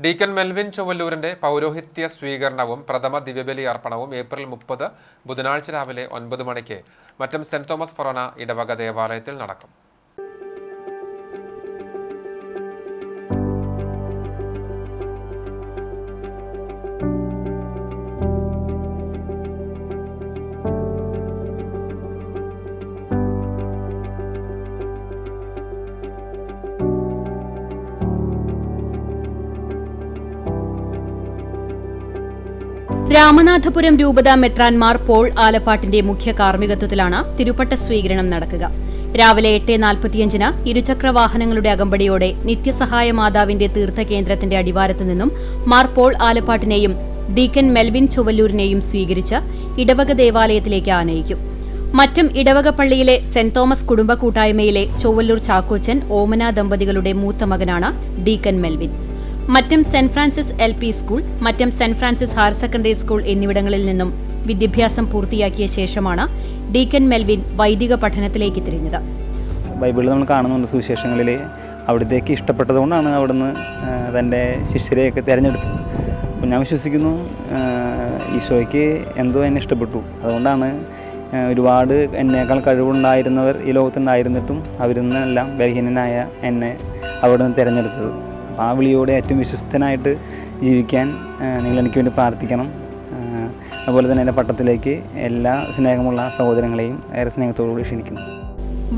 Deacon Melvin ചൊവ്വല്ലൂരിന്റെ പൗരോഹിത്യ സ്വീകരണവും പ്രഥമ ദിവ്യബലി അർപ്പണവും ഏപ്രിൽ 30 ബുധനാഴ്ച രാവിലെ 9 മണിക്ക് മറ്റം സെന്റ് തോമസ് ഫൊറോന ഇടവക ദേവാലയത്തിൽ നടക്കും. രാമനാഥപുരം രൂപത മെത്രാൻമാർ പോൾ ആലപ്പാട്ടിന്റെ മുഖ്യ കാർമ്മികത്വത്തിലാണ് തിരുപ്പട്ട സ്വീകരണം നടക്കുക. രാവിലെ 8:45 ഇരുചക്രവാഹനങ്ങളുടെ അകമ്പടിയോടെ നിത്യസഹായ മാതാവിന്റെ തീർത്ഥകേന്ദ്രത്തിന്റെ അടിവാരത്തു നിന്നും മാർ പോൾ ആലപ്പാട്ടിനെയും ഡീക്കൻ മെൽവിൻ ചൊവ്വല്ലൂരിനെയും സ്വീകരിച്ച് ഇടവക ദേവാലയത്തിലേക്ക് ആനയിക്കും. മറ്റം ഇടവക പള്ളിയിലെ സെന്റ് തോമസ് കുടുംബ കൂട്ടായ്മയിലെ ചൊവ്വല്ലൂർ ചാക്കോച്ചൻ ഓമന ദമ്പതികളുടെ മൂത്ത മകനാണ് deacon Melvin. Mattom saint Francis LP school, Mattom saint Francis higher secondary school എന്നിവിടങ്ങളിൽ നിന്നും വിദ്യാഭ്യാസം പൂർത്തിയാക്കിയ ശേഷമാണ് ഡീക്കൻ മെൽവിൻ വൈദിക പഠനത്തിലേക്ക് തിരിഞ്ഞത്. ബൈബിളിൽ നമ്മൾ കാണുന്നുണ്ട്, സുവിശേഷങ്ങളിൽ അവിടത്തേക്ക് ഇഷ്ടപ്പെട്ടതുകൊണ്ടാണ് അവിടുന്ന് തൻ്റെ ശിഷ്യരെയൊക്കെ തിരഞ്ഞെടുത്തത്. അപ്പോൾ ഞാൻ വിശ്വസിക്കുന്നു ഈശോയ്ക്ക് എന്തോ എന്നെ ഇഷ്ടപ്പെട്ടു. അതുകൊണ്ടാണ് ഒരുപാട് എന്നേക്കാൾ കഴിവുണ്ടായിരുന്നവർ ഈ ലോകത്തുണ്ടായിരുന്നിട്ടും അവരിൽ നിന്നെല്ലാം ബലഹീനനായ എന്നെ അവിടുന്ന് തിരഞ്ഞെടുത്തത്. അപ്പോൾ ആ വിളിയോടെ ഏറ്റവും വിശ്വസ്തനായിട്ട് ജീവിക്കാൻ നിങ്ങൾ എനിക്ക് വേണ്ടി പ്രാർത്ഥിക്കണം. അതുപോലെ തന്നെ എൻ്റെ പട്ടത്തിലേക്ക് എല്ലാ സ്നേഹമുള്ള സഹോദരങ്ങളെയും ഏറെ സ്നേഹത്തോടുകൂടി ക്ഷണിക്കുന്നു.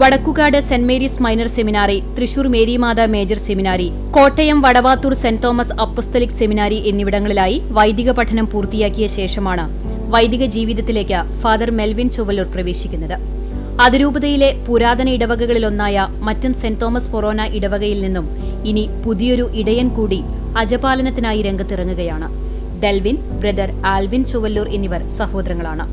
Vadakkekad saint Mary's minor seminary, Thrissur Marymatha major seminary, Kottayam Vadavathoor saint Thomas apostolic seminary എന്നിവിടങ്ങളിലായി വൈദിക പഠനം പൂർത്തിയാക്കിയ ശേഷമാണ് വൈദിക ജീവിതത്തിലേക്ക് ഫാദർ മെൽവിൻ ചൊവ്വല്ലൂർ പ്രവേശിക്കുന്നത്. അതിരൂപതയിലെ പുരാതന ഇടവകകളിലൊന്നായ മറ്റം സെന്റ് തോമസ് ഫൊറോന ഇടവകയിൽ നിന്നും ഇനി പുതിയൊരു ഇടയൻ കൂടി അജപാലനത്തിനായി രംഗത്തിറങ്ങുകയാണ്. ഡെൽവിൻ, ബ്രദർ ആൽവിൻ ചൊവ്വല്ലൂർ എന്നിവർ സഹോദരങ്ങളാണ്.